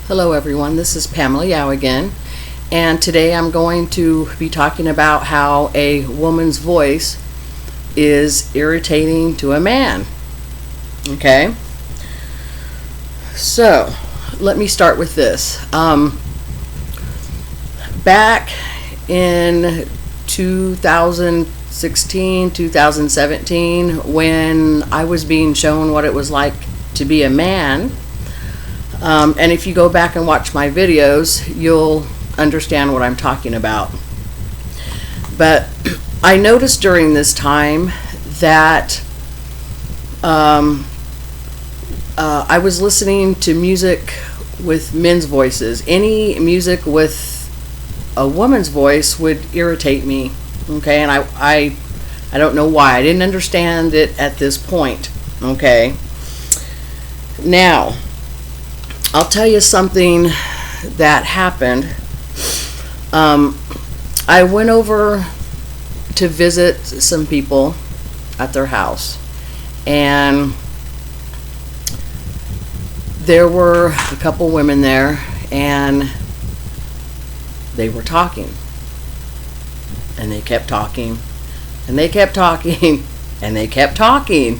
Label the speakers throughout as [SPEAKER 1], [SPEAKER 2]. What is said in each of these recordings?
[SPEAKER 1] Hello everyone, this is Pamela Yao again, and today I'm going to be talking about how a woman's voice is irritating to a man. Okay? So, let me start with this. Back in 2016, 2017, when I was being shown what it was like to be a man, and if you go back and watch my videos, you'll understand what I'm talking about. But I noticed during this time that I was listening to music with men's voices. Any music with a woman's voice would irritate me. Okay, and I don't know why. I didn't understand it at this point. Okay. Now, I'll tell you something that happened. I went over to visit some people at their house, and there were a couple women there, and they were talking, and they kept talking, and they kept talking, and they kept talking.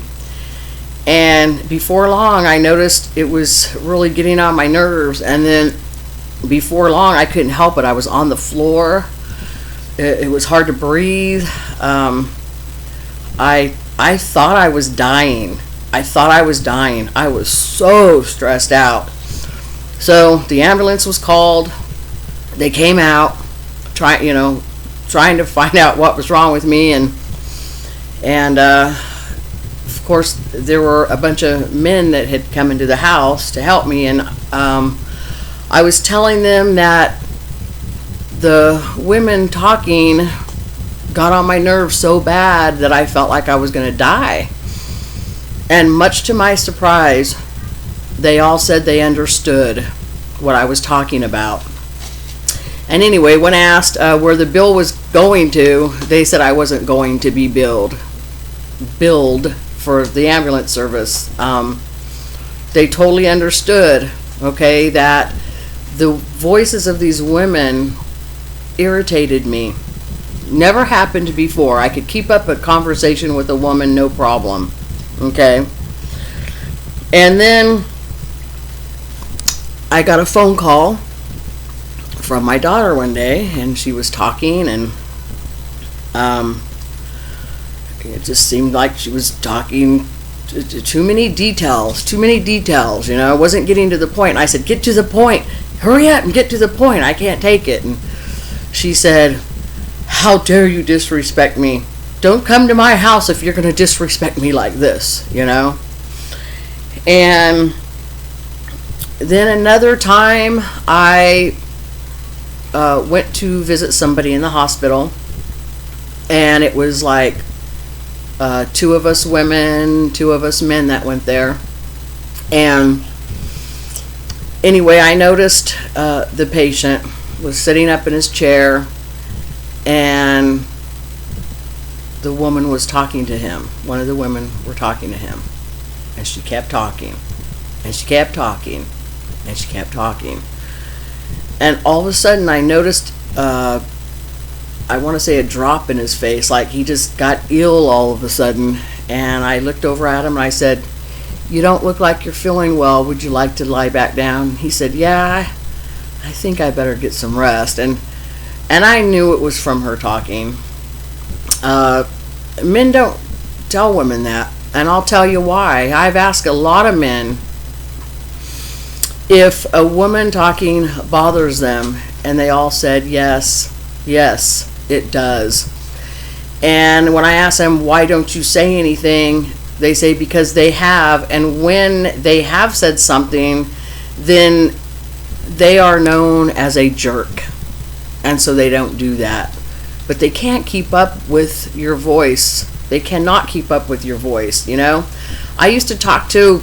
[SPEAKER 1] And before long, I noticed it was really getting on my nerves. And then before long, I couldn't help it. I was on the floor. It was hard to breathe. I thought I was dying. I was so stressed out. So the ambulance was called. They came out, trying to find out what was wrong with me, and of course, there were a bunch of men that had come into the house to help me, and I was telling them that the women talking got on my nerves so bad that I felt like I was going to die. And much to my surprise, they all said they understood what I was talking about. And anyway, when asked where the bill was going to, they said I wasn't going to be billed for the ambulance service. They totally understood, okay, that the voices of these women irritated me. Never happened before. I could keep up a conversation with a woman, no problem, okay? And then I got a phone call from my daughter one day, and she was talking, and it just seemed like she was talking too many details, I wasn't getting to the point. And I said, get to the point, hurry up and get to the point, I can't take it. And she said, how dare you disrespect me? Don't come to my house if you're going to disrespect me like this, And then another time I went to visit somebody in the hospital, and it was like 2 of us women, 2 of us men that went there. And anyway, I noticed the patient was sitting up in his chair, and the woman was talking to him. One of the women were talking to him, and she kept talking, and she kept talking, and she kept talking. And all of a sudden I noticed I want to say a drop in his face, like he just got ill all of a sudden. And I looked over at him and I said, you don't look like you're feeling well. Would you like to lie back down? He said, yeah, I think I better get some rest. And I knew it was from her talking. Men don't tell women that, and I'll tell you why. I've asked a lot of men if a woman talking bothers them, and they all said yes, it does. And when I ask them, why don't you say anything, they say because they have, and when they have said something, then they are known as a jerk, and so they don't do that. But they can't keep up with your voice. They cannot keep up with your voice, I used to talk to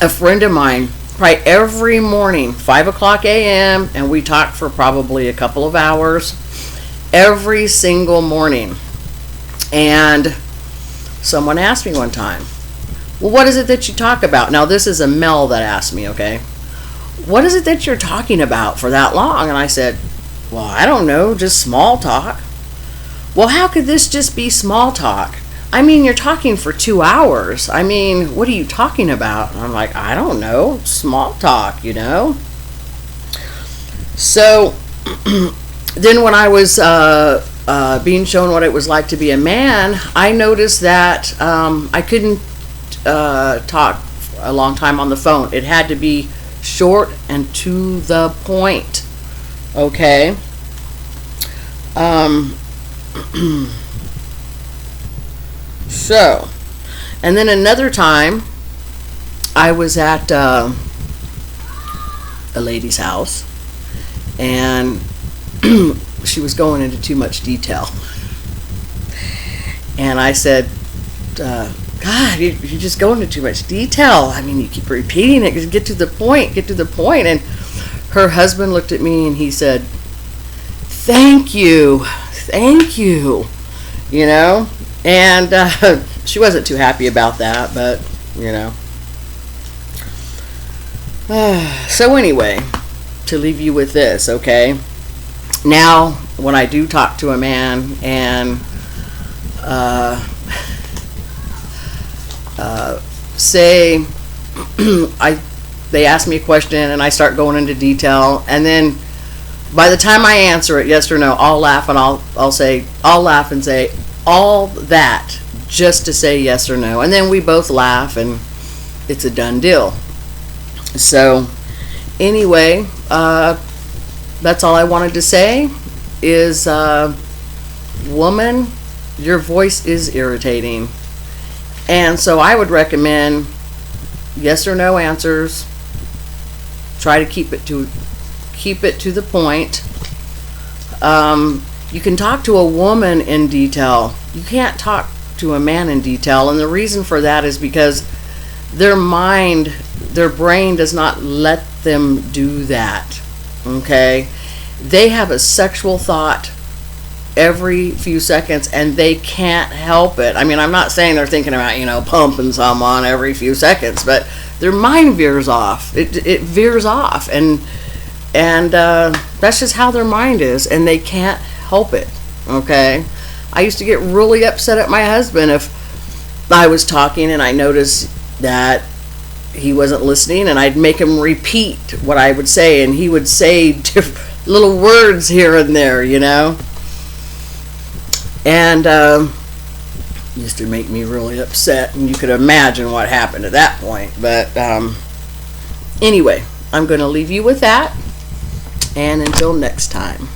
[SPEAKER 1] a friend of mine probably every morning, 5 o'clock a.m., and we talked for probably a couple of hours every single morning. And someone asked me one time, well, what is it that you talk about? Now, this is a male that asked me, okay? what is it that you're talking about for that long? And I said, well, I don't know, just small talk. Well, how could this just be small talk? I mean, you're talking for 2 hours. I mean, what are you talking about? And I'm like, I don't know, small talk, you know? So then when I was being shown what it was like to be a man, I noticed that I couldn't talk a long time on the phone. It had to be short and to the point. Okay? So, and then another time, I was at a lady's house, and she was going into too much detail. And I said, God, you're just going into too much detail. I mean, you keep repeating it. Get to the point. Get to the point. And her husband looked at me and he said, thank you. Thank you. You know? And she wasn't too happy about that, but, you know. So anyway, to leave you with this, okay? Now, when I do talk to a man and say they ask me a question and I start going into detail, and then by the time I answer it, yes or no, I'll laugh and I'll laugh and say all that just to say yes or no, and then we both laugh and it's a done deal. So anyway, that's all I wanted to say is, woman, your voice is irritating. And so I would recommend yes or no answers. Try to keep it to the point. You can talk to a woman in detail. You can't talk to a man in detail, and the reason for that is because their brain does not let them do that. Okay? They have a sexual thought every few seconds and they can't help it. I mean, I'm not saying they're thinking about, pumping someone every few seconds, but their mind veers off. It veers off, and that's just how their mind is, and they can't help it. Okay? I used to get really upset at my husband if I was talking and I noticed that he wasn't listening, and I'd make him repeat what I would say, and he would say little words here and there, and used to make me really upset, and you could imagine what happened at that point. But anyway, I'm going to leave you with that, and until next time.